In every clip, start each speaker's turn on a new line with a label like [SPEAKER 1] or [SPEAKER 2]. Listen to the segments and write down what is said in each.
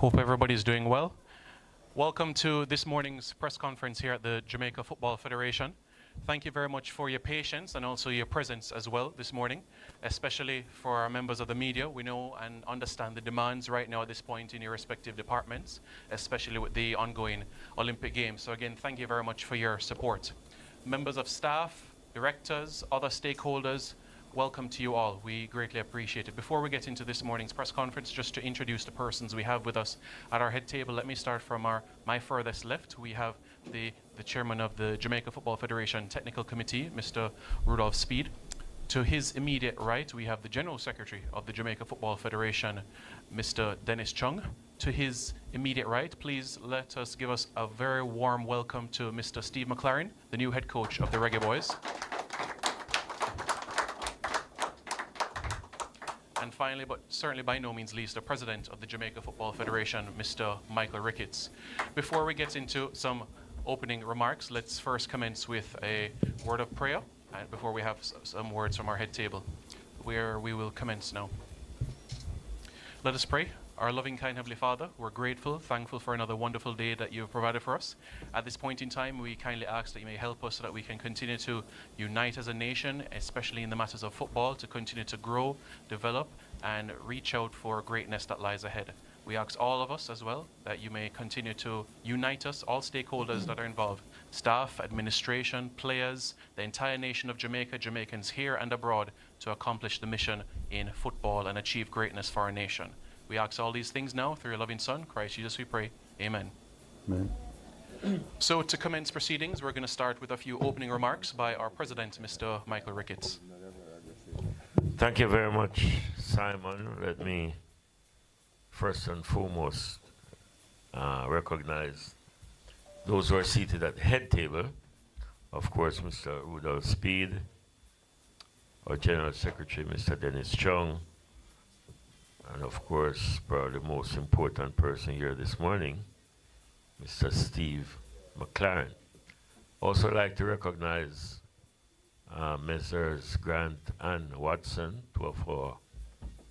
[SPEAKER 1] Hope everybody's doing well. Welcome to this morning's press conference here at the Jamaica Football Federation. Thank you very much for your patience and also your presence as well this morning, especially for our members of the media. We know and understand the demands right now at this point in your respective departments, especially with the ongoing Olympic Games. So again, thank you very much for your support. Members of staff, directors, other stakeholders, welcome to you all. We greatly appreciate it. Before we get into this morning's press conference, just to introduce the persons we have with us at our head table, let me start from my furthest left. We have the chairman of the Jamaica Football Federation Technical Committee, Mr. Rudolph Speed. To his immediate right, we have the General Secretary of the Jamaica Football Federation, Mr. Dennis Chung. To his immediate right, please let us give us a very warm welcome to Mr. Steve McClaren, the new head coach of the Reggae Boys. And finally, but certainly by no means least, the president of the Jamaica Football Federation, Mr. Michael Ricketts. Before we get into some opening remarks, let's first commence with a word of prayer, and before we have some words from our head table, where we will commence now. Let us pray. Our loving, kind Heavenly Father, we're grateful, thankful for another wonderful day that you have provided for us. At this point in time, we kindly ask that you may help us so that we can continue to unite as a nation, especially in the matters of football, to continue to grow, develop, and reach out for greatness that lies ahead. We ask all of us as well that you may continue to unite us, all stakeholders that are involved, staff, administration, players, the entire nation of Jamaica, Jamaicans here and abroad, to accomplish the mission in football and achieve greatness for our nation. We ask all these things now through your loving Son, Christ Jesus we pray. Amen.
[SPEAKER 2] Amen.
[SPEAKER 1] So to commence proceedings, we're going to start with a few opening remarks by our president, Mr. Michael Ricketts.
[SPEAKER 3] Thank you very much, Simon. Let me first and foremost recognize those who are seated at the head table. Of course, Mr. Rudolph Speed, our General Secretary, Mr. Dennis Chung, and of course, probably the most important person here this morning, Mr. Steve McClaren. Also like to recognize Messrs. Grant and Watson, two of our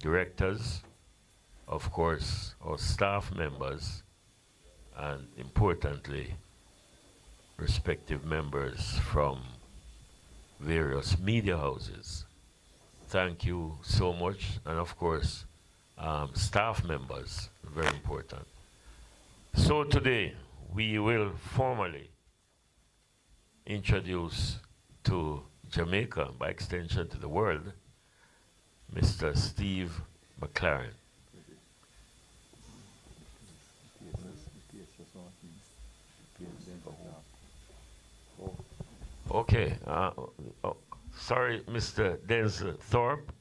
[SPEAKER 3] directors, of course, our staff members, and importantly, respective members from various media houses. Thank you so much, and of course, staff members, very important. So today, we will formally introduce to Jamaica, by extension to the world, Mr. Steve McClaren. Okay, sorry, Mr. Denzel Thorpe,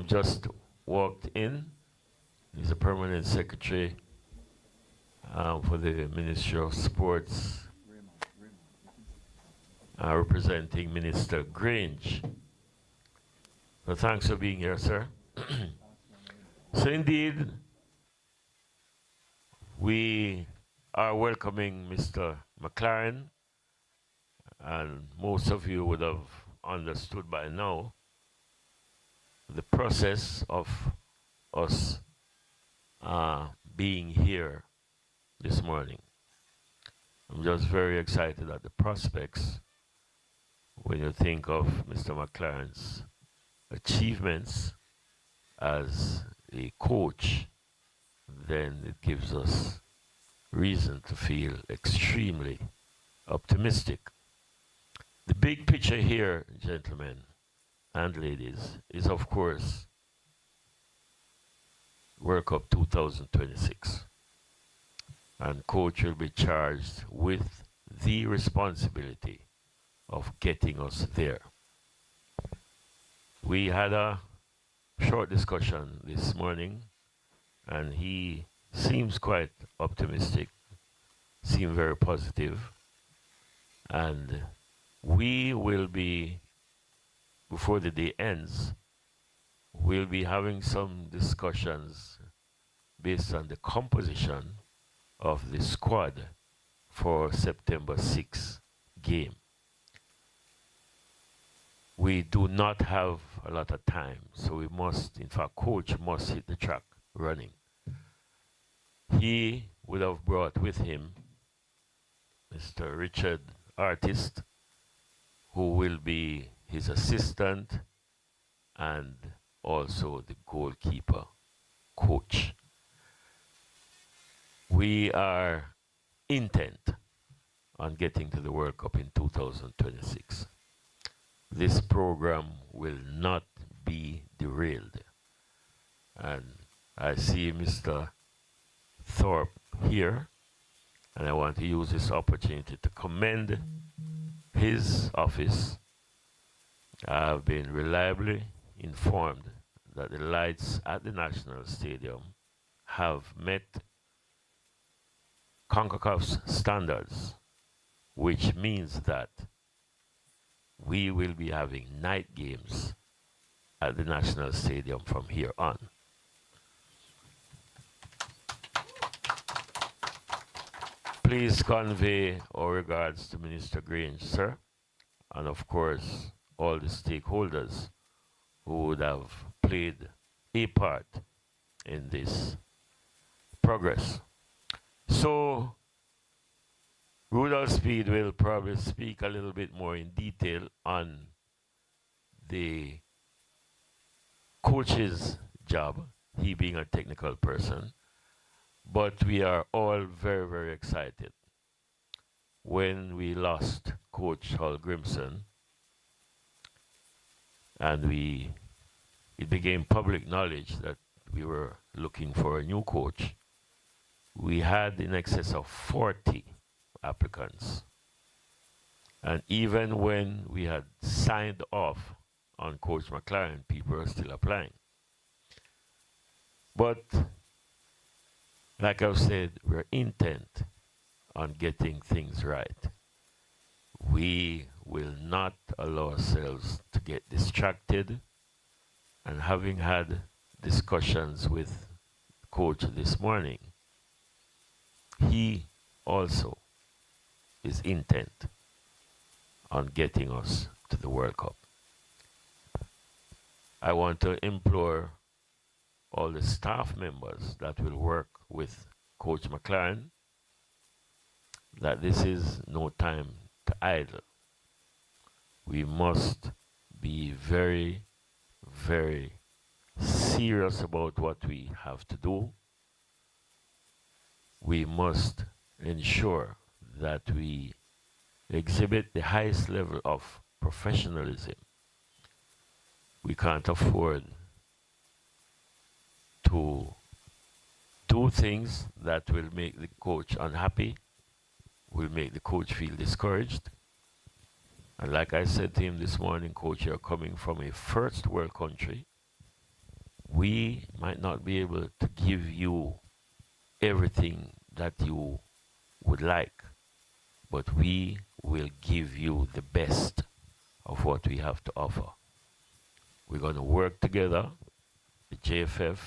[SPEAKER 3] just walked in. He's a permanent secretary for the Ministry of Sports, representing Minister Grange. So thanks for being here, sir. So indeed, we are welcoming Mr. McClaren, and most of you would have understood by now the process of us being here this morning. I'm just very excited at the prospects when you think of Mr. McClaren's achievements as a coach. Then it gives us reason to feel extremely optimistic. The big picture here, gentlemen and ladies, is of course World Cup 2026. And coach will be charged with the responsibility of getting us there. We had a short discussion this morning, and he seems quite optimistic, seems very positive, and we will be, before the day ends, we'll be having some discussions based on the composition of the squad for September 6th game. We do not have a lot of time, so we must, in fact, coach must hit the track running. He he would have brought with him Mr. Richard Artist, who will be his assistant and also the goalkeeper coach. We are intent on getting to the World Cup in 2026. This program will not be derailed. And I see Mr. Thorpe here, and I want to use this opportunity to commend his office. I have been reliably informed that the lights at the National Stadium have met CONCACAF's standards, which means that we will be having night games at the National Stadium from here on. Please convey our regards to Minister Grange, sir, and of course all the stakeholders who would have played a part in this progress. So Rudolph Speed will probably speak a little bit more in detail on the coach's job, he being a technical person. But we are all very, very excited. When we lost Coach Hal Grimson, and it became public knowledge that we were looking for a new coach, we had in excess of 40 applicants. And even when we had signed off on Coach McClaren, people are still applying. But like I've said, we're intent on getting things right. We will not allow ourselves to get distracted. And having had discussions with Coach this morning, he also is intent on getting us to the World Cup. I want to implore all the staff members that will work with Coach McClaren that this is no time to idle. We must be very, very serious about what we have to do. We must ensure that we exhibit the highest level of professionalism. We can't afford to do things that will make the coach unhappy, will make the coach feel discouraged. And like I said to him this morning, Coach, you're coming from a first world country. We might not be able to give you everything that you would like, but we will give you the best of what we have to offer. We're going to work together, the JFF,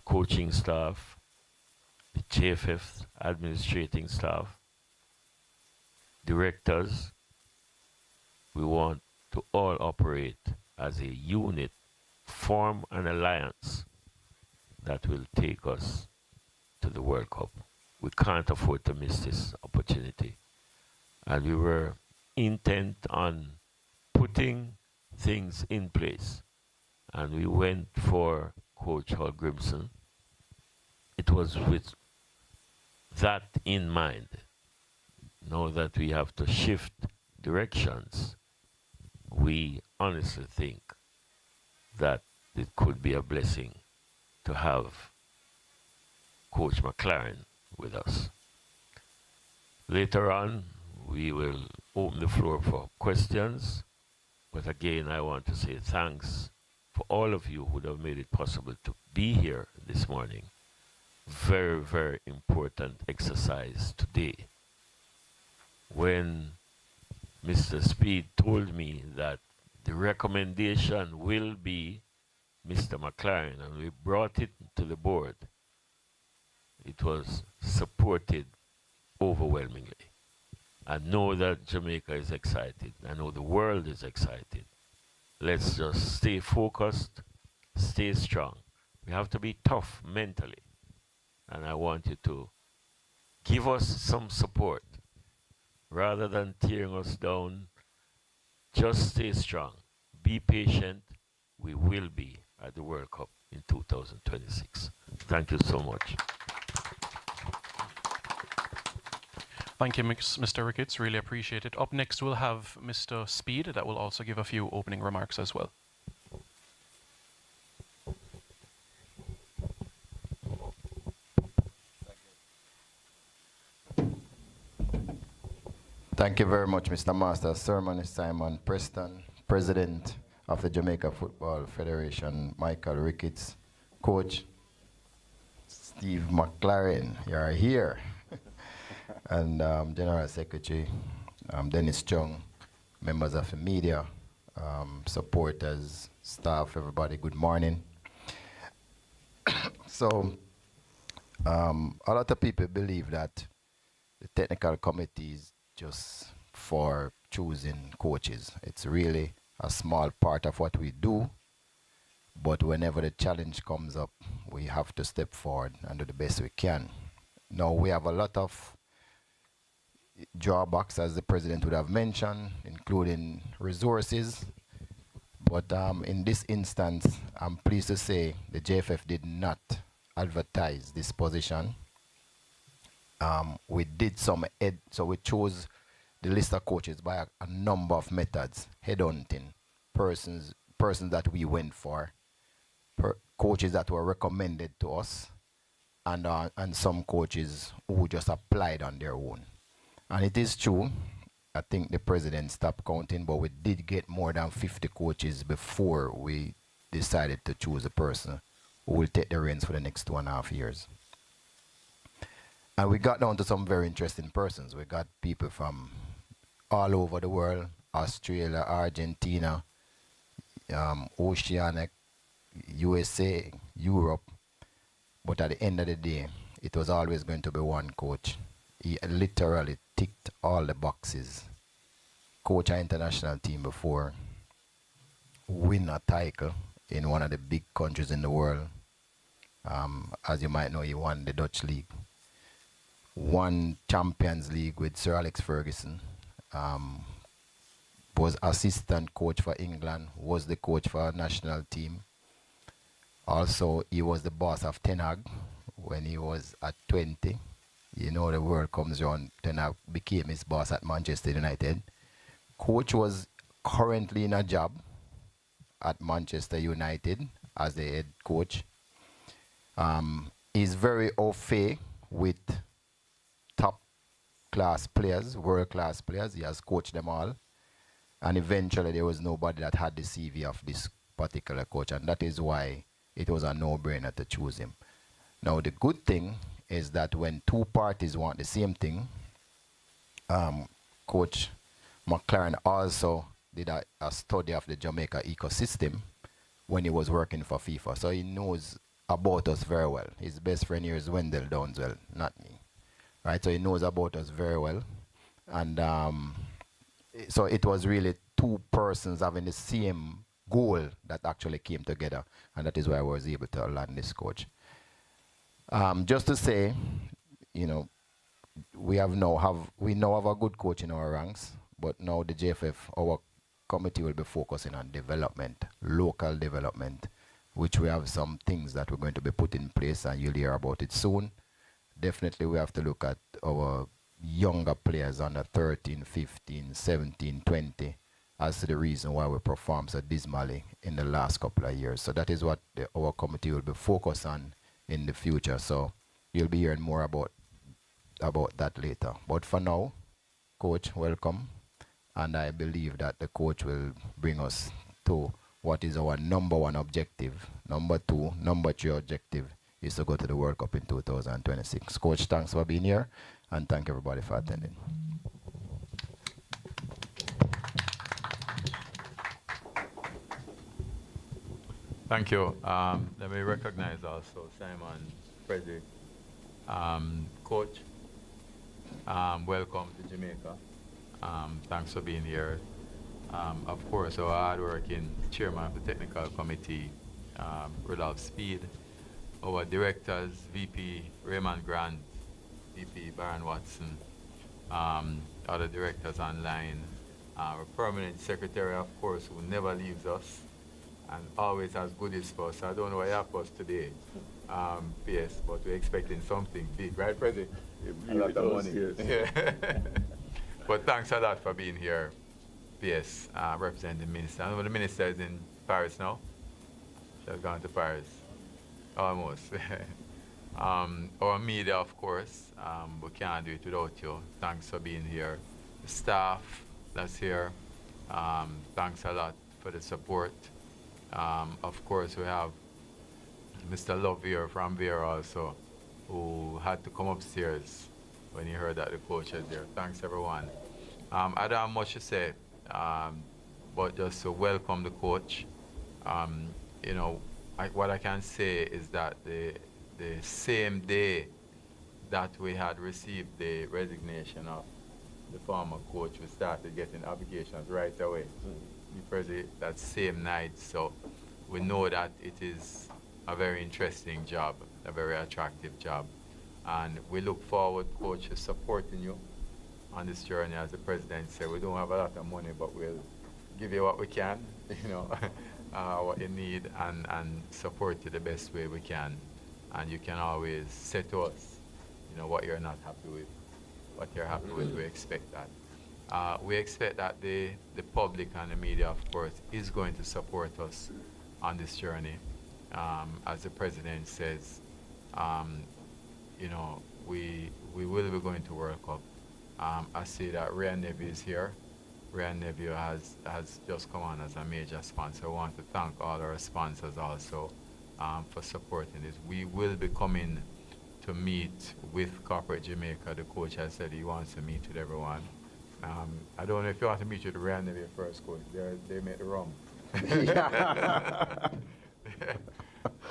[SPEAKER 3] coaching staff, the JFF administrating staff, directors. We want to all operate as a unit, form an alliance that will take us to the World Cup. We can't afford to miss this opportunity. And we were intent on putting things in place. And we went for Coach Hal Grimson. It was with that in mind. Now that we have to shift directions, we honestly think that it could be a blessing to have Coach McClaren with us. Later on, we will open the floor for questions. But again, I want to say thanks for all of you who have made it possible to be here this morning. Very, very important exercise today. When Mr. Speed told me that the recommendation will be Mr. McClaren, and we brought it to the board, it was supported overwhelmingly. I know that Jamaica is excited. I know the world is excited. Let's just stay focused, stay strong. We have to be tough mentally. and I want you to give us some support rather than tearing us down. Just stay strong. Be patient. We will be at the World Cup in 2026. Thank you so much.
[SPEAKER 1] Thank you, Mr. Ricketts. Really appreciate it. Up next, we'll have Mr. Speed that will also give a few opening remarks as well.
[SPEAKER 2] Thank you very much, Mr. Master. Sermon is Simon Preston, President of the Jamaica Football Federation, Michael Ricketts, Coach Steve McClaren, you are here, and General Secretary Dennis Chung, members of the media, supporters, staff, everybody, good morning. So, a lot of people believe that the technical committee is just for choosing coaches. It's really a small part of what we do, but whenever the challenge comes up, we have to step forward and do the best we can. Now, we have a lot of drawbacks, as the president would have mentioned, including resources, but in this instance, I'm pleased to say the JFF did not advertise this position. We did so we chose the list of coaches by a number of methods: headhunting, persons that we went for, coaches that were recommended to us, and some coaches who just applied on their own. And it is true, I think the president stopped counting, but we did get more than 50 coaches before we decided to choose a person who will take the reins for the next 2.5 years. And we got down to some very interesting persons. We got people from all over the world: Australia, Argentina, Oceania, USA, Europe. But at the end of the day, it was always going to be one coach. He literally ticked all the boxes. Coach an international team before, win a title in one of the big countries in the world. As you might know, he won the Dutch League. Won Champions League with Sir Alex Ferguson. Was assistant coach for England. Was the coach for our national team. Also, he was the boss of Ten Hag when he was at 20. You know, the world comes around. Ten Hag became his boss at Manchester United. Coach was currently in a job at Manchester United as the head coach. He's very au fait with top-class players, world-class players. He has coached them all. And eventually there was nobody that had the CV of this particular coach, and that is why it was a no-brainer to choose him. Now, the good thing is that when two parties want the same thing, Coach McClaren also did a study of the Jamaica ecosystem when he was working for FIFA. So he knows about us very well. His best friend here is Wendell Downswell, not me. Right, so he knows about us very well. And so it was really two persons having the same goal that actually came together. And that is why I was able to land this coach. Just to say, you know, we now have a good coach in our ranks, but now the JFF, our committee will be focusing on development, local development, which we have some things that we're going to be put in place, and you'll hear about it soon. Definitely we have to look at our younger players under 13, 15, 17, 20 as to the reason why we performed so dismally in the last couple of years. So that is what our committee will be focused on in the future. So you'll be hearing more about that later. But for now, Coach, welcome. And I believe that the coach will bring us to what is our number one objective. Number three objective is to go to the World Cup in 2026. Coach, thanks for being here, and thank everybody for attending.
[SPEAKER 4] Thank you. Let me recognize also Simon Frederick. Coach, welcome to Jamaica. Thanks for being here. Of course, our hard-working chairman of the technical committee, Rudolph Speed, our directors, VP Raymond Grant, VP Baron Watson, other directors online, our permanent secretary, of course, who never leaves us and always has goodies for us. I don't know what happened for us today, PS, but we're expecting something big, right, President? A lot of money. Yes. But thanks a lot for being here, PS, representing the minister. I know the minister is in Paris now. She has gone to Paris. Almost. Our media, of course, we can't do it without you. Thanks for being here. The staff that's here, thanks a lot for the support. Of course, we have Mr. Love here from there also, who had to come upstairs when he heard that the coach is there. Thanks, everyone. I don't have much to say, but just to welcome the coach. You know, what I can say is that the same day that we had received the resignation of the former coach, we started getting applications right away. That same night, so we know that it is a very interesting job, a very attractive job, and we look forward, coach, to supporting you on this journey. As the president said, we don't have a lot of money, but we'll give you what we can, you know, what you need, and support you the best way we can. And you can always say to us, you know, what you're not happy with, what you're happy with. We expect that. We expect that the public and the media, of course, is going to support us on this journey. As the president says, you know, we will be going to World Cup. I see that Ryan Neville is here. Ryan Neville has just come on as a major sponsor. I want to thank all our sponsors also for supporting this. We will be coming to meet with Corporate Jamaica. The coach has said he wants to meet with everyone. I don't know if you want to meet with Ryan Neville first, coach. They made the rum.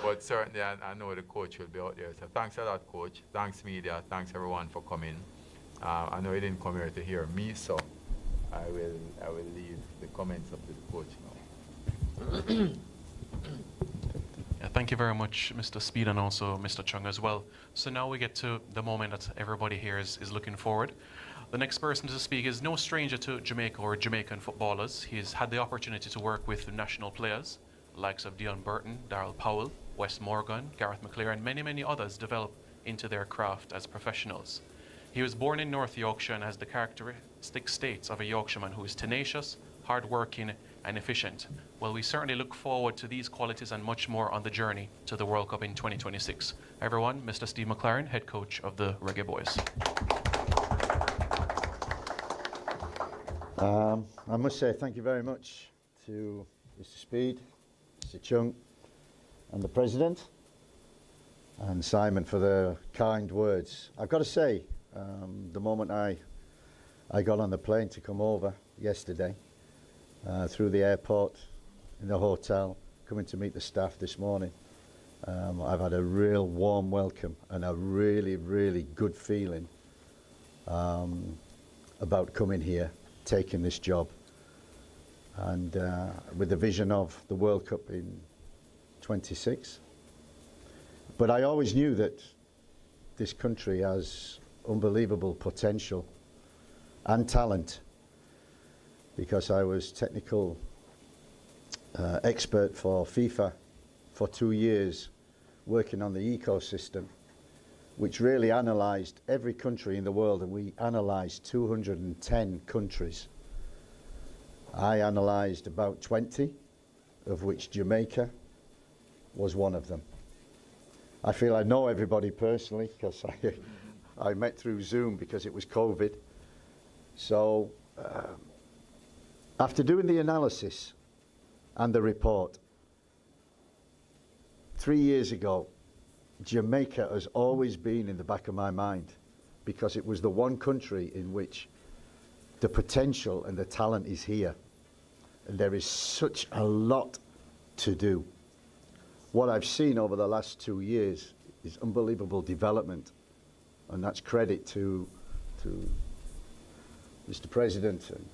[SPEAKER 4] But certainly I know the coach will be out there. So thanks a lot, coach. Thanks, media. Thanks, everyone, for coming. I know you didn't come here to hear me, so I will leave the comments up to the coach now.
[SPEAKER 1] Yeah, thank you very much, Mr. Speed, and also Mr. Chung as well. So now we get to the moment that everybody here is looking forward. The next person to speak is no stranger to Jamaica or Jamaican footballers. He's had the opportunity to work with national players, likes of Dion Burton, Darryl Powell, Wes Morgan, Gareth McClaren, and many others develop into their craft as professionals. He was born in North Yorkshire and has the characteristic states of a Yorkshireman who is tenacious, hard-working, and efficient. Well, we certainly look forward to these qualities and much more on the journey to the World Cup in 2026. Everyone, Mr. Steve McClaren, head coach of the Reggae Boys.
[SPEAKER 5] I must say thank you very much to Mr. Speed, Mr. Chung, and the President, and Simon for the kind words. I've got to say, the moment I got on the plane to come over yesterday, through the airport, in the hotel, coming to meet the staff this morning, I've had a real warm welcome and a really good feeling about coming here, taking this job, and with the vision of the World Cup in 26. But I always knew that this country has unbelievable potential and talent, because I was technical expert for FIFA for 2 years, working on the ecosystem, which really analysed every country in the world, and we analysed 210 countries. I analysed about 20, of which Jamaica was one of them. I feel I know everybody personally, because I met through Zoom because it was COVID. So after doing the analysis and the report, 3 years ago, Jamaica has always been in the back of my mind, because it was the one country in which the potential and the talent is here. And there is such a lot to do. What I've seen over the last 2 years is unbelievable development, and that's credit to Mr. President and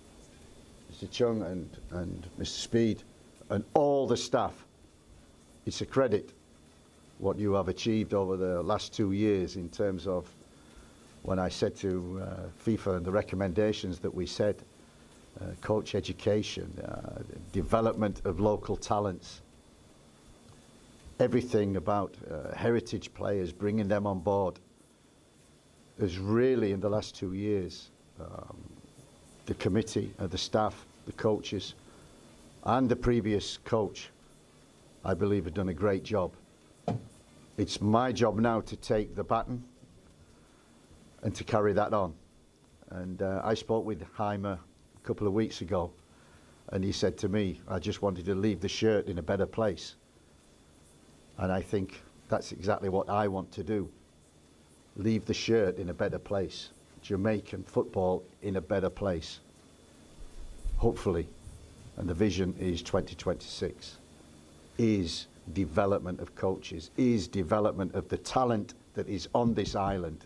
[SPEAKER 5] Mr. Chung and Mr. Speed and all the staff. It's a credit. what you have achieved over the last 2 years in terms of when I said to FIFA and the recommendations that we said, coach education, development of local talents, everything about heritage players, bringing them on board, has really in the last 2 years, the committee, the staff, the coaches, and the previous coach, I believe, have done a great job. It's my job now to take the baton and to carry that on. And I spoke with Jaime a couple of weeks ago, and he said to me, I just wanted to leave the shirt in a better place. And I think that's exactly what I want to do. Leave the shirt in a better place. Jamaican football in a better place. Hopefully. And the vision is 2026. Is development of coaches. Is development of the talent that is on this island.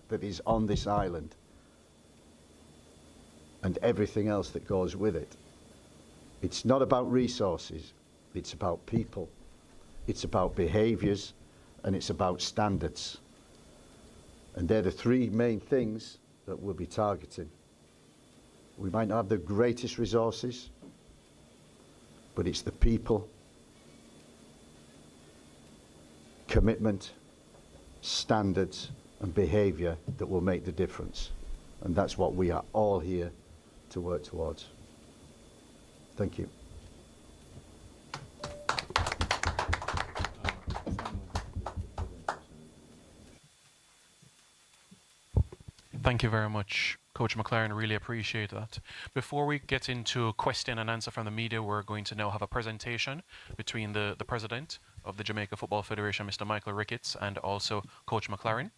[SPEAKER 5] And everything else that goes with it. It's not about resources. It's about people. It's about behaviours, and it's about standards. And they're the three main things that we'll be targeting. We might not have the greatest resources, but it's the people, commitment, standards, and behaviour that will make the difference. And that's what we are all here to work towards. Thank you.
[SPEAKER 1] Thank you very much, Coach McClaren. Really appreciate that. Before we get into question and answer from the media, we're going to now have a presentation between the President of the Jamaica Football Federation, Mr. Michael Ricketts, and also Coach McClaren.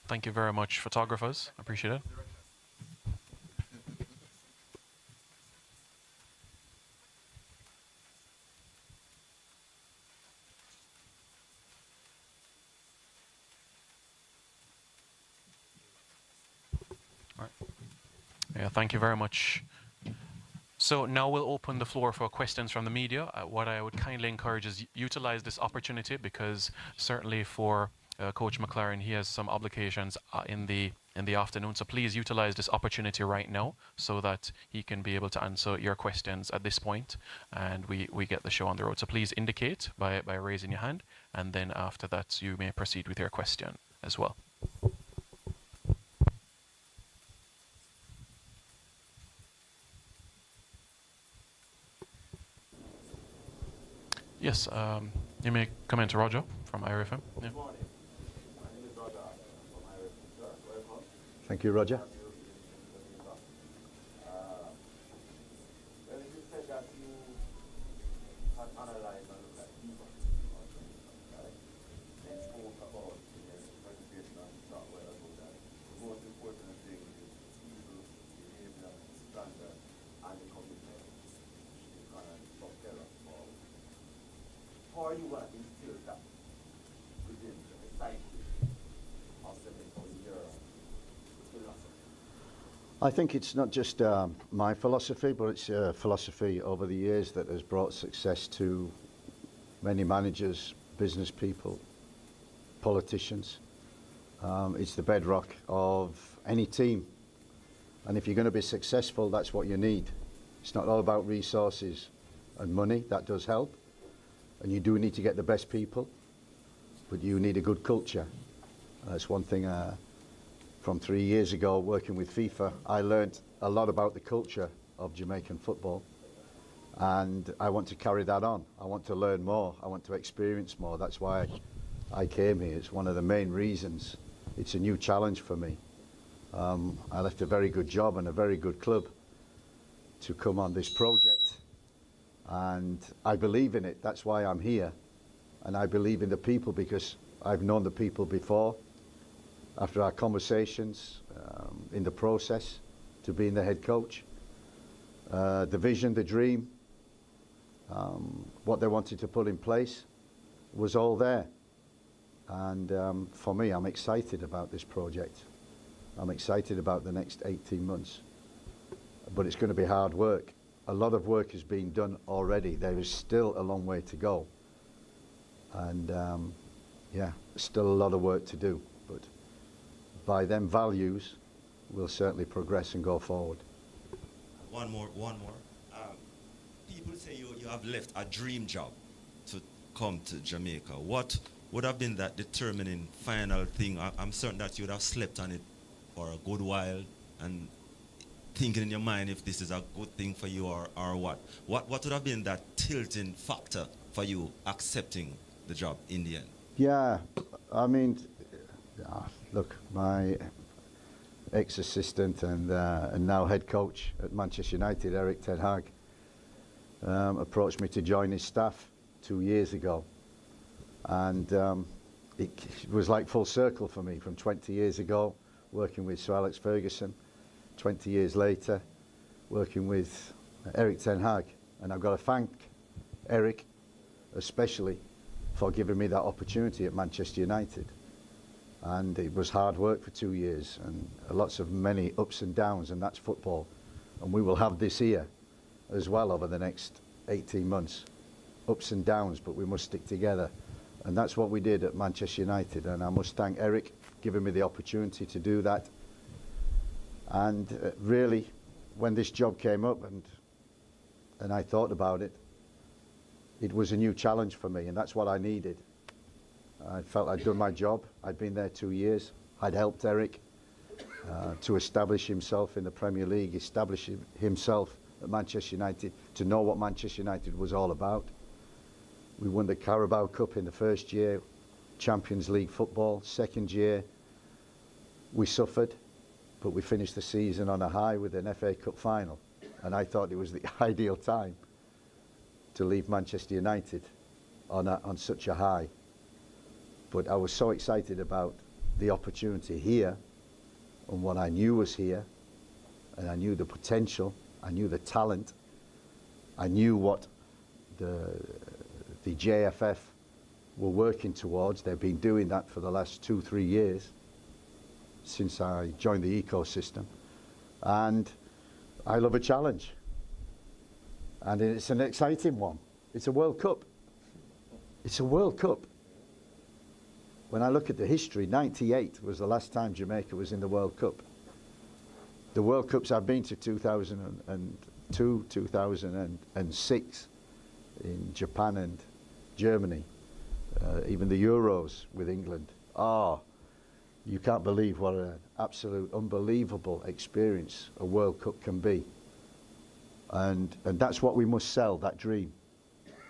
[SPEAKER 1] Thank you very much, photographers. I appreciate it. All right. Yeah, thank you very much. So now we'll open the floor for questions from the media. What I would kindly encourage is utilize this opportunity, because certainly for Coach McClaren, he has some obligations in the afternoon. So please utilize this opportunity right now so that he can be able to answer your questions at this point, and we get the show on the road. So please indicate by raising your hand, and then after that you may proceed with your question as well. Yes, you may come in to Roger from IRFM. Yeah.
[SPEAKER 5] Thank you, Roger.
[SPEAKER 6] How you want to instill that within the psyche of your philosophy?
[SPEAKER 5] I think it's not just my philosophy, but it's a philosophy over the years that has brought success to many managers, business people, politicians. It's the bedrock of any team. And if you're going to be successful, that's what you need. It's not all about resources and money. That does help. And you do need to get the best people, but you need a good culture. That's one thing from 3 years ago working with FIFA. I learned a lot about the culture of Jamaican football, and I want to carry that on. I want to learn more. I want to experience more. That's why I came here. It's one of the main reasons. It's a new challenge for me. I left a very good job and a very good club to come on this project. And I believe in it. That's why I'm here. And I believe in the people because I've known the people before, after our conversations in the process to being the head coach. The vision, the dream, what they wanted to put in place was all there. And for me, I'm excited about this project. I'm excited about the next 18 months. But it's going to be hard work. A lot of work has been done already. There is still a long way to go. And yeah, still a lot of work to do. But by them values, we'll certainly progress and go forward.
[SPEAKER 7] One more. People say you have left a dream job to come to Jamaica. What would have been that determining final thing? I'm certain that you would have slept on it for a good while and thinking in your mind if this is a good thing for you or what. What would have been that tilting factor for you accepting the job in the end?
[SPEAKER 5] Yeah, I mean, look, my ex-assistant and now head coach at Manchester United, Eric Ten Hag, approached me to join his staff 2 years ago. And it was like full circle for me from 20 years ago, working with Sir Alex Ferguson, 20 years later, working with Eric Ten Hag. And I've got to thank Eric, especially, for giving me that opportunity at Manchester United. And it was hard work for 2 years and lots of many ups and downs, and that's football. And we will have this here as well over the next 18 months. Ups and downs, but we must stick together. And that's what we did at Manchester United. And I must thank Eric giving me the opportunity to do that. And really, when this job came up and I thought about it, it was a new challenge for me, and that's what I needed. I felt I'd done my job. I'd been there 2 years. I'd helped Eric to establish himself in the Premier League, establish himself at Manchester United, to know what Manchester United was all about. We won the Carabao Cup in the first year, Champions League football. Second year, we suffered, but we finished the season on a high with an FA Cup final. And I thought it was the ideal time to leave Manchester United on such a high. But I was so excited about the opportunity here and what I knew was here, and I knew the potential, I knew the talent, I knew what the JFF were working towards. They've been doing that for the last 2-3 years since I joined the ecosystem. And I love a challenge. And it's an exciting one. It's a World Cup. It's a World Cup. When I look at the history, 98 was the last time Jamaica was in the World Cup. The World Cups I've been to 2002, 2006 in Japan and Germany, even the Euros with England. You can't believe what an absolute unbelievable experience a World Cup can be. And that's what we must sell, that dream.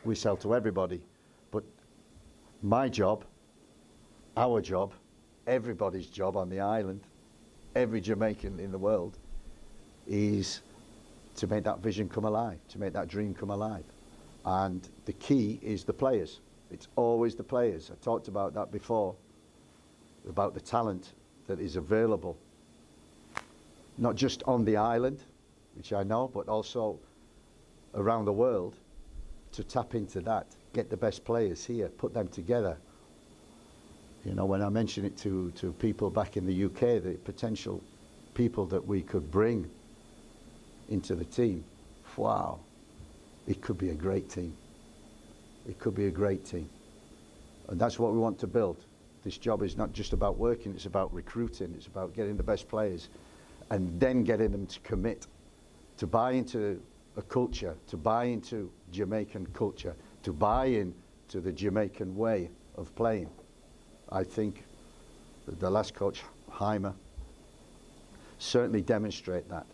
[SPEAKER 5] We sell to everybody. But my job, our job, everybody's job on the island, every Jamaican in the world, is to make that vision come alive, to make that dream come alive. And the key is the players. It's always the players. I talked about that before, about the talent that is available, not just on the island, which I know, but also around the world, to tap into that, get the best players here, put them together. You know, when I mention it to people back in the UK, the potential people that we could bring into the team, wow, it could be a great team. It could be a great team. And that's what we want to build. This job is not just about working, it's about recruiting, it's about getting the best players and then getting them to commit, to buy into a culture, to buy into Jamaican culture, to buy into the Jamaican way of playing. I think the last coach, Heimer, certainly demonstrate that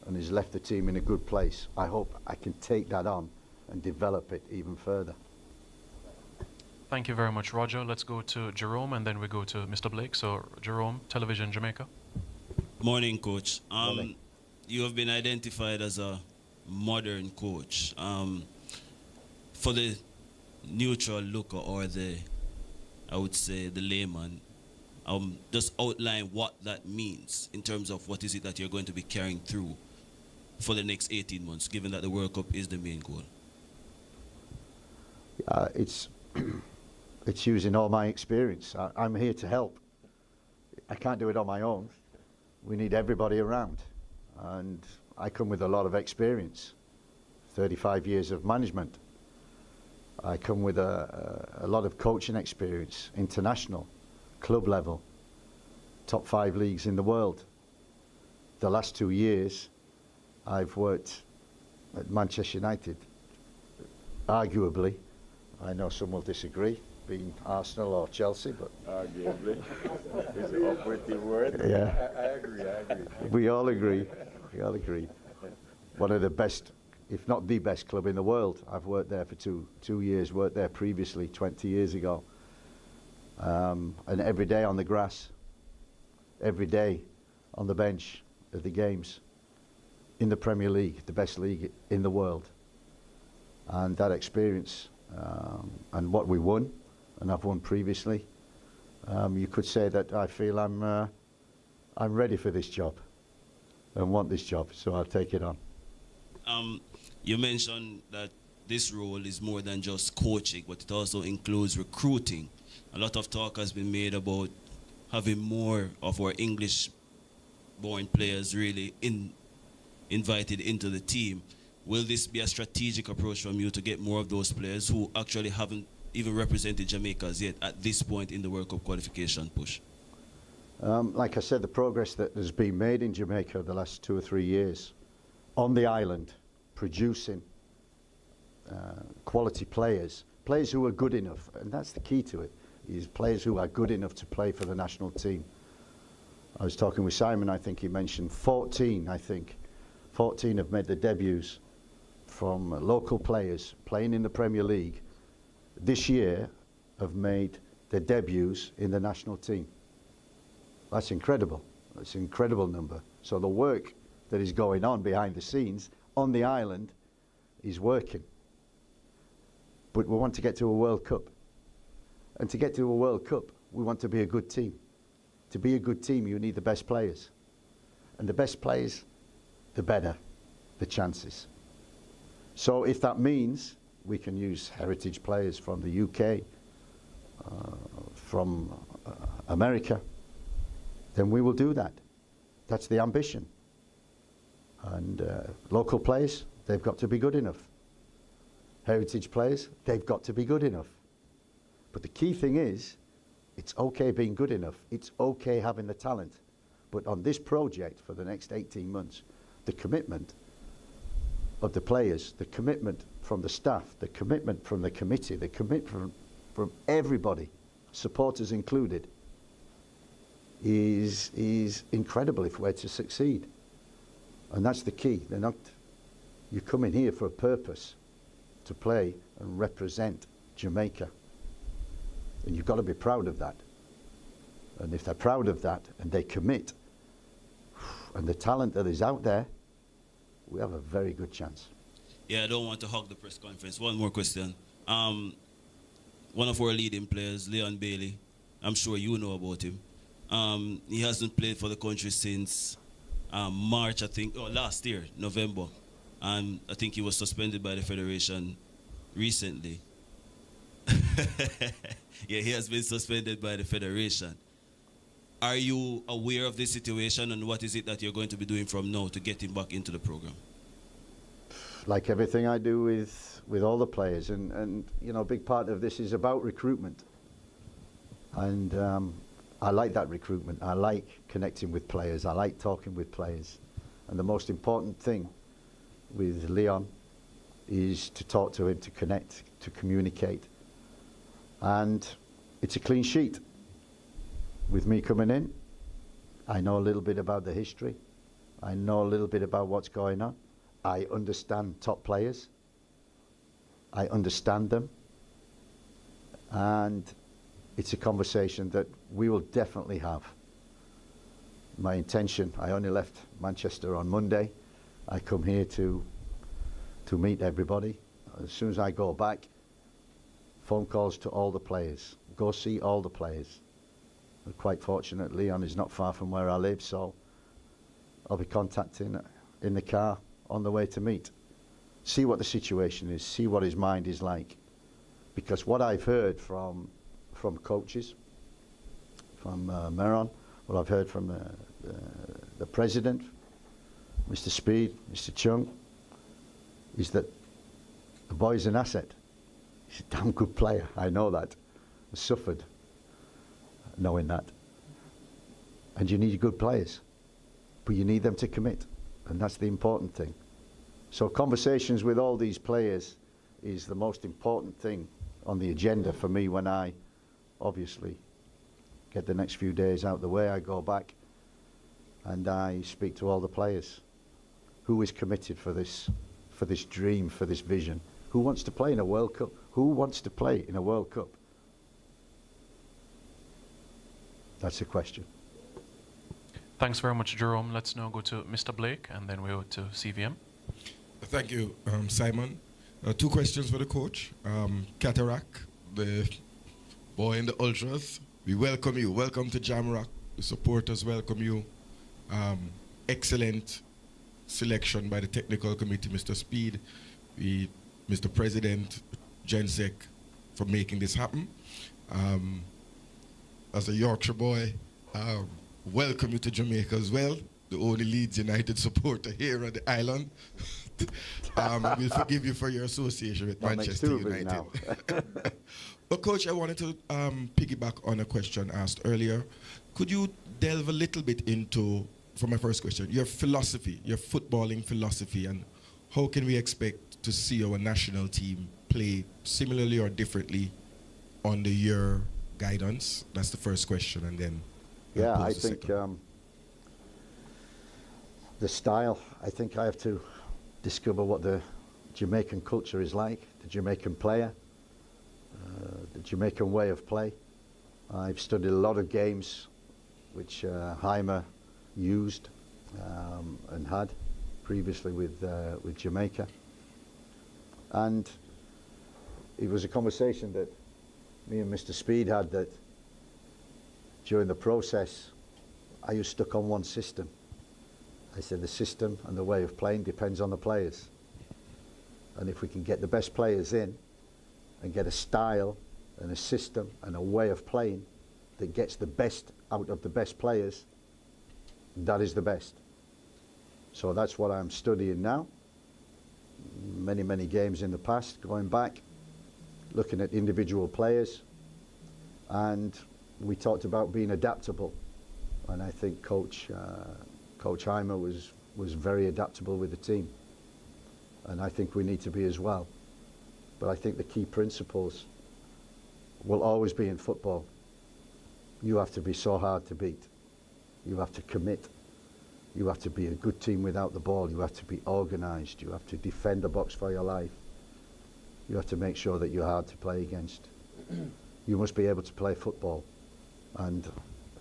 [SPEAKER 5] and has left the team in a good place. I hope I can take that on and develop it even further.
[SPEAKER 1] Thank you very much, Roger. Let's go to Jerome and then we go to Mr. Blake. So Jerome, Television Jamaica.
[SPEAKER 8] Morning, Coach.
[SPEAKER 5] Morning.
[SPEAKER 8] You have been identified as a modern coach. For the neutral looker or I would say the layman, just outline what that means in terms of what is it that you're going to be carrying through for the next 18 months, given that the World Cup is the main goal?
[SPEAKER 5] It's using all my experience. I'm here to help. I can't do it on my own. We need everybody around. And I come with a lot of experience, 35 years of management. I come with a lot of coaching experience, international, club level, top 5 leagues in the world. The last 2 years, I've worked at Manchester United. Arguably, I know some will disagree, being Arsenal or Chelsea, but...
[SPEAKER 9] Arguably. It's an operative word.
[SPEAKER 5] Yeah.
[SPEAKER 9] I agree.
[SPEAKER 5] We all agree. One of the best, if not the best club in the world. I've worked there for two years, worked there previously 20 years ago. And every day on the grass, every day on the bench at the games, in the Premier League, the best league in the world. And that experience and what we won, and I've won previously, you could say that I feel I'm ready for this job and want this job, so I'll take it on.
[SPEAKER 8] You mentioned that this role is more than just coaching, but it also includes recruiting. A lot of talk has been made about having more of our English-born players really invited into the team. Will this be a strategic approach from you to get more of those players who actually haven't even represented Jamaica as yet at this point in the World Cup qualification push?
[SPEAKER 5] Like I said, the progress that has been made in Jamaica the last 2 or 3 years on the island, producing quality players who are good enough, and that's the key to it, is players who are good enough to play for the national team. I was talking with Simon, I think he mentioned 14 have made their debuts from local players playing in the Premier League this year, have made their debuts in the national team. That's incredible. That's an incredible number. So the work that is going on behind the scenes on the island is working. But we want to get to a World Cup. And to get to a World Cup, we want to be a good team. To be a good team, you need the best players. And the best players, the better the chances. So if that means we can use heritage players from the UK, from America, then we will do that. That's the ambition. And local players, they've got to be good enough. Heritage players, they've got to be good enough. But the key thing is, it's okay being good enough. It's okay having the talent. But on this project for the next 18 months, the commitment of the players, the commitment from the staff, the commitment from the committee, the commitment from everybody, supporters included, is incredible if we're to succeed. And that's the key. You come in here for a purpose, to play and represent Jamaica. And you've got to be proud of that. And if they're proud of that and they commit, and the talent that is out there, we have a very good chance.
[SPEAKER 8] Yeah, I don't want to hog the press conference. One more question. One of our leading players, Leon Bailey, I'm sure you know about him. He hasn't played for the country since March, I think, last year, November. And I think he was suspended by the Federation recently. Yeah, he has been suspended by the Federation. Are you aware of this situation, and what is it that you're going to be doing from now to get him back into the program?
[SPEAKER 5] Like everything I do with all the players, and you know, a big part of this is about recruitment. And I like that recruitment. I like connecting with players. I like talking with players. And the most important thing with Leon is to talk to him, to connect, to communicate. And it's a clean sheet. With me coming in, I know a little bit about the history. I know a little bit about what's going on. I understand top players. I understand them. And it's a conversation that we will definitely have. My intention, I only left Manchester on Monday. I come here to meet everybody. As soon as I go back, phone calls to all the players. Go see all the players. And quite fortunate, Leon is not far from where I live, so I'll be contacting in the car on the way to meet. See what the situation is, see what his mind is like. Because what I've heard from coaches, from Meron, what I've heard from the president, Mr. Speed, Mr. Chung, is that the boy's an asset. He's a damn good player, I know that. I suffered knowing that. And you need good players, but you need them to commit, and that's the important thing. So conversations with all these players is the most important thing on the agenda for me when I obviously get the next few days out the way. I go back and I speak to all the players. Who is committed for this dream, for this vision? Who wants to play in a World Cup? Who wants to play in a World Cup? That's the question.
[SPEAKER 1] Thanks very much, Jerome. Let's now go to Mr. Blake, and then we'll go to CVM.
[SPEAKER 10] Thank you, Simon. 2 questions for the coach. Cataract, the boy in the Ultras, we welcome you. Welcome to Jamrock. The supporters welcome you. Excellent selection by the technical committee, Mr. Speed, Mr. President, Jensek, for making this happen. As a Yorkshire boy, welcome you to Jamaica as well, the only Leeds United supporter here on the island. We'll forgive you for your association with Manchester United. But Coach, I wanted to piggyback on a question asked earlier. Could you delve a little bit into, for my first question, your philosophy, your footballing philosophy, and how can we expect to see our national team play similarly or differently under your guidance? That's the first question, and then
[SPEAKER 5] yeah, I think the style. I think I have to discover what the Jamaican culture is like, the Jamaican player, the Jamaican way of play. I've studied a lot of games which Jaime used and had previously with Jamaica, and it was a conversation that me and Mr. Speed had, that during the process I was stuck on one system. I said the system and the way of playing depends on the players, and if we can get the best players in and get a style and a system and a way of playing that gets the best out of the best players, that is the best. So that's what I'm studying now. Many games in the past, going back, looking at individual players, and we talked about being adaptable, and I think Coach Jaime was very adaptable with the team, and I think we need to be as well. But I think the key principles will always be in football. You have to be so hard to beat. You have to commit. You have to be a good team without the ball. You have to be organised. You have to defend the box for your life. You have to make sure that you're hard to play against. You must be able to play football. And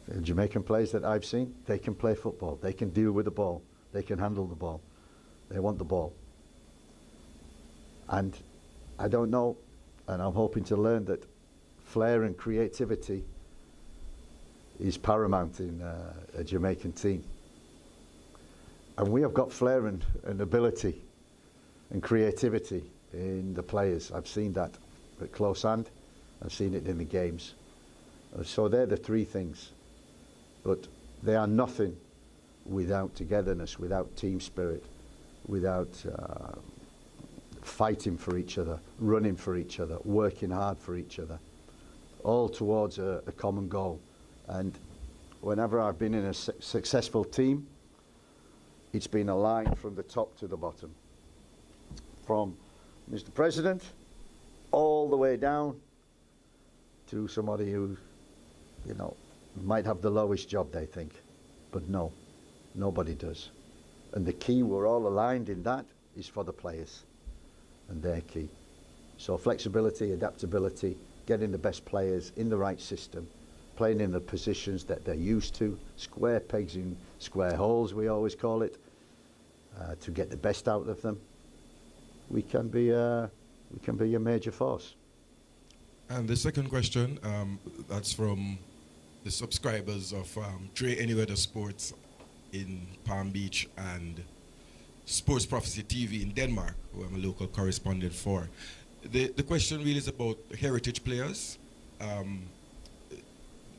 [SPEAKER 5] the Jamaican players that I've seen, they can play football. They can deal with the ball. They can handle the ball. They want the ball. And I don't know, and I'm hoping to learn that flair and creativity is paramount in a Jamaican team. And we have got flair and ability and creativity in the players. I've seen that at close hand. I've seen it in the games. So they're the 3 things. But they are nothing without togetherness, without team spirit, without fighting for each other, running for each other, working hard for each other, all towards a common goal. And whenever I've been in a successful team, it's been a line from the top to the bottom, from Mr. President all the way down to somebody who, you know, might have the lowest job, they think, but no, nobody does. And the key, we're all aligned in that, is for the players, and they're key. So flexibility, adaptability, getting the best players in the right system, playing in the positions that they're used to, square pegs in square holes, we always call it, to get the best out of them. We can be a major force.
[SPEAKER 10] And the second question, that's from the subscribers of Dre Anywhere Sports in Palm Beach and Sports Prophecy TV in Denmark, who I'm a local correspondent for. The question really is about heritage players.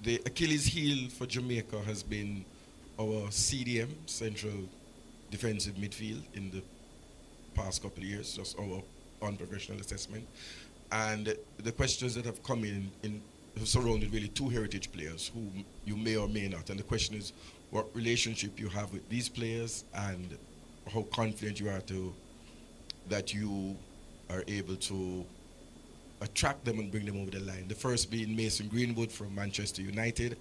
[SPEAKER 10] The Achilles heel for Jamaica has been our CDM, Central Defensive Midfield, in the past couple of years, just our unprofessional assessment. And the questions that have come in have surrounded really two heritage players who you may or may not. And the question is what relationship you have with these players and how confident you are that you are able to attract them and bring them over the line. The first being Mason Greenwood from Manchester United,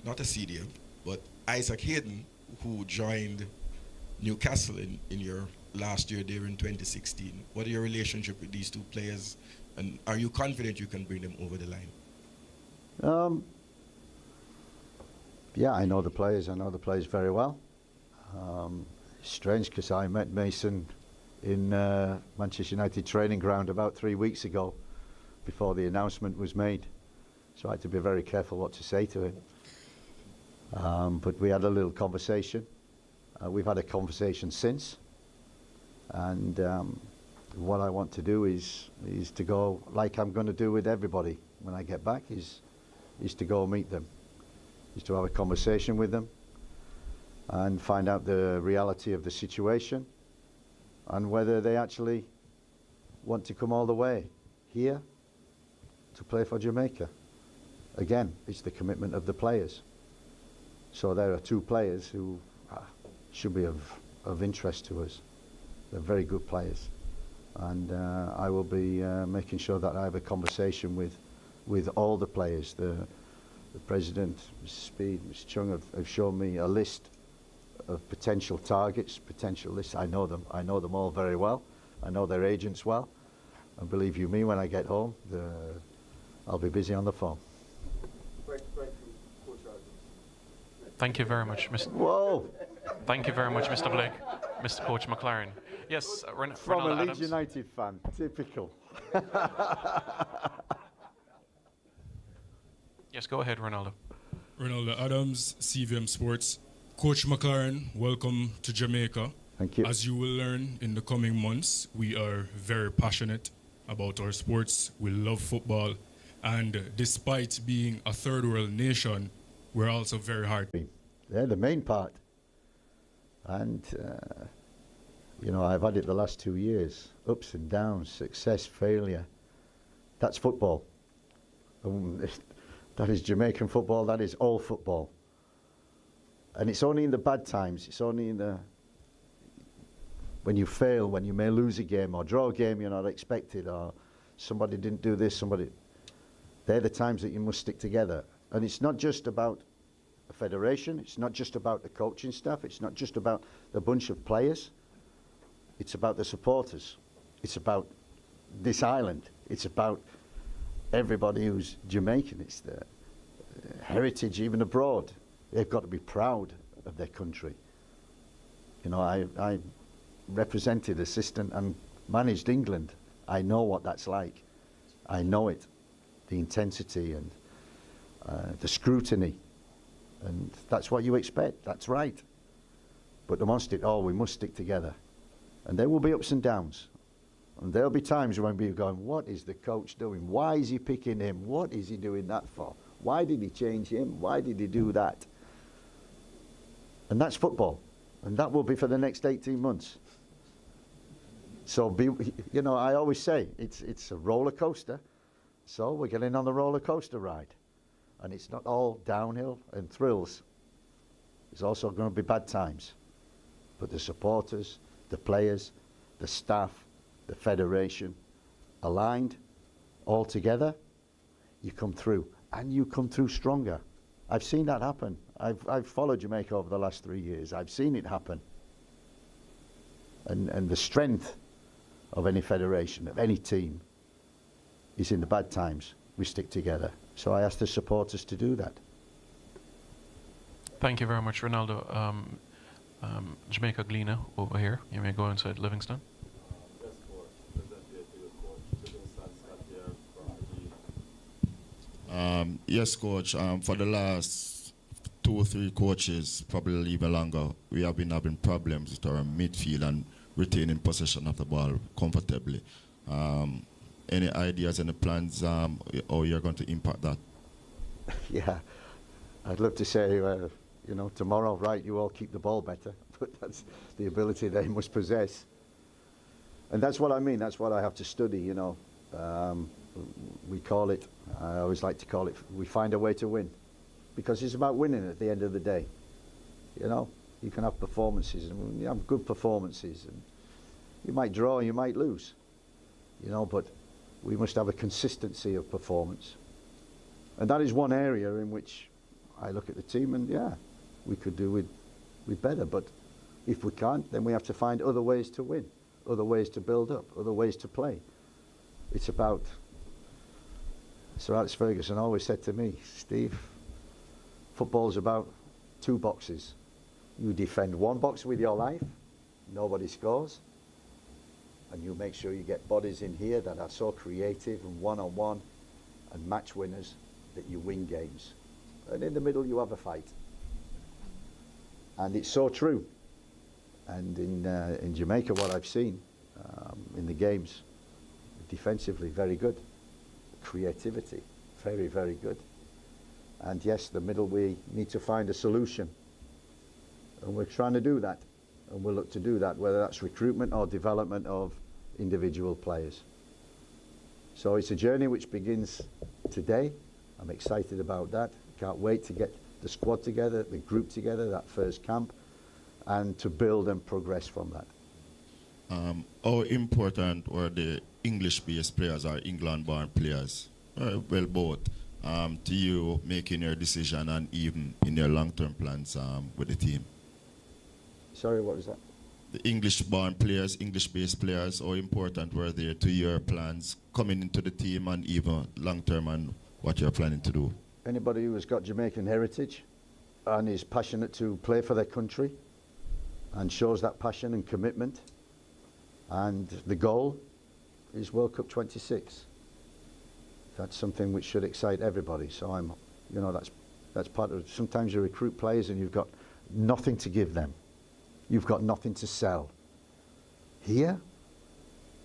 [SPEAKER 10] not a CDM, but Isaac Hayden, who joined Newcastle in your last year there in 2016. What are your relationship with these two players, and are you confident you can bring them over the line?
[SPEAKER 5] Yeah, I know the players. I know the players very well. Strange because I met Mason in Manchester United training ground about 3 weeks ago before the announcement was made. So I had to be very careful what to say to him. But we had a little conversation. We've had a conversation since. And what I want to do is to go, like I'm going to do with everybody when I get back, is to go meet them, is to have a conversation with them and find out the reality of the situation and whether they actually want to come all the way here to play for Jamaica. Again, it's the commitment of the players. So there are two players who should be of interest to us. They're very good players. And I will be making sure that I have a conversation with all the players. The President, Mr. Speed, Mr. Chung have shown me a list of potential targets, potential lists. I know them all very well. I know their agents well. And believe you me, when I get home, I'll be busy on the phone.
[SPEAKER 1] Thank you very much, Mr.
[SPEAKER 5] Whoa!
[SPEAKER 1] Thank you very much, Mr. Blake, Mr. Coach McClaren. Yes,
[SPEAKER 5] From
[SPEAKER 1] Ronaldo
[SPEAKER 5] a Leeds
[SPEAKER 1] Adams.
[SPEAKER 5] United fan, typical.
[SPEAKER 1] Yes, go ahead, Ronaldo.
[SPEAKER 11] Ronaldo Adams, CVM Sports. Coach McClaren, welcome to Jamaica.
[SPEAKER 5] Thank you.
[SPEAKER 11] As you will learn in the coming months, we are very passionate about our sports. We love football. And despite being a third world nation, we're also very hard.
[SPEAKER 5] They're the main part. And, you know, I've had it the last 2 years. Ups and downs, success, failure. That's football. That is Jamaican football. That is all football. And it's only in the bad times. It's only in the... when you fail, when you may lose a game or draw a game you're not expected, or somebody didn't do this, somebody... They're the times that you must stick together. And it's not just about a federation. It's not just about the coaching staff. It's not just about the bunch of players. It's about the supporters. It's about this island. It's about everybody who's Jamaican. It's the heritage even abroad. They've got to be proud of their country. You know, I represented, assistant and managed England. I know what that's like. I know it. The intensity and the scrutiny. And that's what you expect. That's right. But amongst it all, we must stick together. And there will be ups and downs. And there'll be times when we're going, what is the coach doing? Why is he picking him? What is he doing that for? Why did he change him? Why did he do that? And that's football. And that will be for the next 18 months. So, you know, I always say, it's a roller coaster. So we're getting on the roller coaster ride. And it's not all downhill and thrills. There's also going to be bad times. But the supporters, the players, the staff, the federation, aligned, all together, you come through. And you come through stronger. I've seen that happen. I've followed Jamaica over the last 3 years. I've seen it happen. And the strength of any federation, of any team, is in the bad times. We stick together. So I ask the supporters to do that.
[SPEAKER 1] Thank you very much, Ronaldo. Jamaica Glena over here. You may go inside Livingston.
[SPEAKER 9] Yes, coach. Present here to you, coach. Livingston Scott here from the
[SPEAKER 10] Yes, coach. For the last 2 or 3 coaches, probably even longer, we have been having problems with our midfield and retaining possession of the ball comfortably. Any ideas, any plans, how you're going to impact that?
[SPEAKER 5] Yeah, I'd love to say, you know, tomorrow, right, you all keep the ball better, but that's the ability they must possess. And that's what I mean, that's what I have to study, you know. We call it, I always like to call it, we find a way to win. Because it's about winning at the end of the day. You know, you can have performances, and you have good performances, and you might draw, you might lose. You know, but we must have a consistency of performance. And that is one area in which I look at the team and, yeah, we could do with better. But if we can't, then we have to find other ways to win, other ways to build up, other ways to play. It's about, Sir Alex Ferguson always said to me, Steve, football's about 2 boxes. You defend 1 box with your life, nobody scores, and you make sure you get bodies in here that are so creative and one-on-one and match winners that you win games. And in the middle you have a fight. And it's so true. And in Jamaica, what I've seen in the games, defensively, very good. Creativity, very, very good. And yes, the middle, we need to find a solution. And we're trying to do that. And we'll look to do that, whether that's recruitment or development of individual players. So it's a journey which begins today. I'm excited about that. Can't wait to get the squad together, the group together, that first camp, and to build and progress from that.
[SPEAKER 10] How important were the English-based players or England-born players, well, both, to you making your decision and even in your long-term plans with the team?
[SPEAKER 5] Sorry, what was that?
[SPEAKER 10] The English-born players, English-based players, how important were they to your plans coming into the team and even long-term and what you're planning to do?
[SPEAKER 5] Anybody who has got Jamaican heritage and is passionate to play for their country and shows that passion and commitment, and the goal is World Cup 26. That's something which should excite everybody. So I'm, you know, that's part of, sometimes you recruit players and you've got nothing to give them. You've got nothing to sell. Here,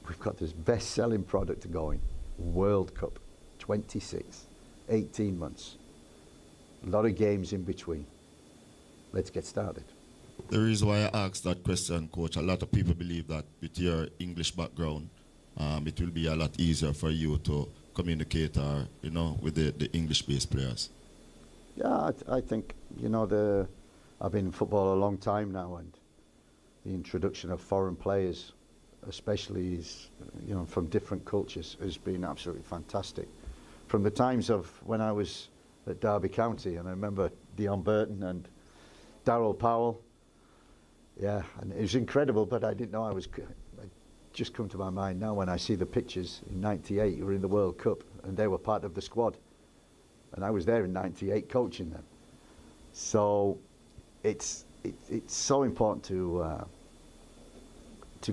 [SPEAKER 5] we've got this best-selling product going. World Cup 26, 18 months. A lot of games in between. Let's get started.
[SPEAKER 10] The reason why I asked that question, Coach, a lot of people believe that with your English background, it will be a lot easier for you to communicate, you know, with the English-based players.
[SPEAKER 5] Yeah, I think, you know, I've been in football a long time now, and the introduction of foreign players, especially, you know, from different cultures, has been absolutely fantastic. From the times of when I was at Derby County, and I remember Dion Burton and Darryl Powell. Yeah, and it was incredible, but I didn't know I just come to my mind now when I see the pictures in '98, you were in the World Cup, and they were part of the squad. And I was there in '98 coaching them. So it's so important to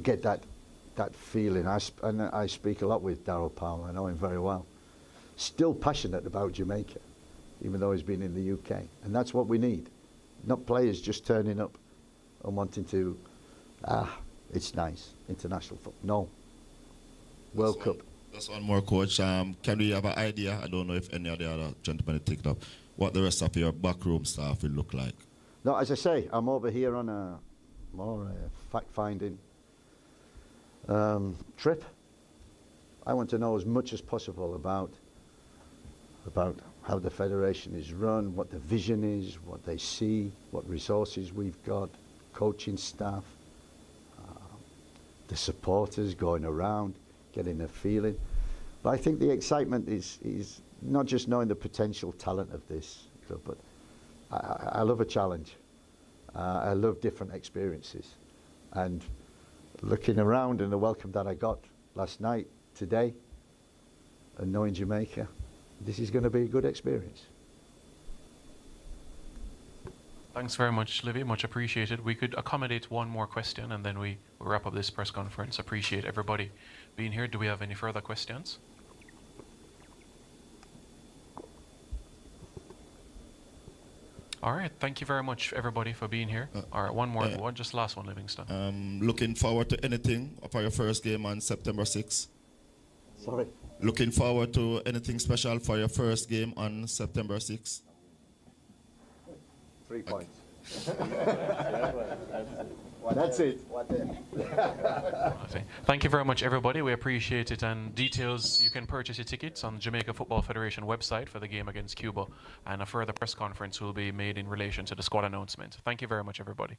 [SPEAKER 5] get that feeling. I speak a lot with Darryl Powell, I know him very well. Still passionate about Jamaica, even though he's been in the UK. And that's what we need. Not players just turning up and wanting to, it's nice, international football. No. World Cup.
[SPEAKER 10] Just one more, Coach. Can we have an idea, I don't know if any of the other gentlemen take it up, what the rest of your backroom staff will look like?
[SPEAKER 5] No, as I say, I'm over here on a more fact-finding trip. I want to know as much as possible about how the federation is run, what the vision is, what they see, what resources we've got, coaching staff, the supporters going around, getting a feeling. But I think the excitement is not just knowing the potential talent of this club, but I love a challenge. I love different experiences. And looking around and the welcome that I got last night, today, and knowing Jamaica, this is going to be a good experience.
[SPEAKER 1] Thanks very much, Livy. Much appreciated. We could accommodate one more question and then we'll wrap up this press conference. Appreciate everybody being here. Do we have any further questions? All right. Thank you very much, everybody, for being here. All right. One more. Just last one, Livingston.
[SPEAKER 12] Looking forward to anything for your first game on September 6th.
[SPEAKER 5] Sorry.
[SPEAKER 12] Looking forward to anything special for your first game on September 6th.
[SPEAKER 6] 3 points.
[SPEAKER 5] That's it.
[SPEAKER 1] Thank you very much, everybody. We appreciate it. And details, you can purchase your tickets on Jamaica Football Federation website for the game against Cuba. And a further press conference will be made in relation to the squad announcement. Thank you very much, everybody.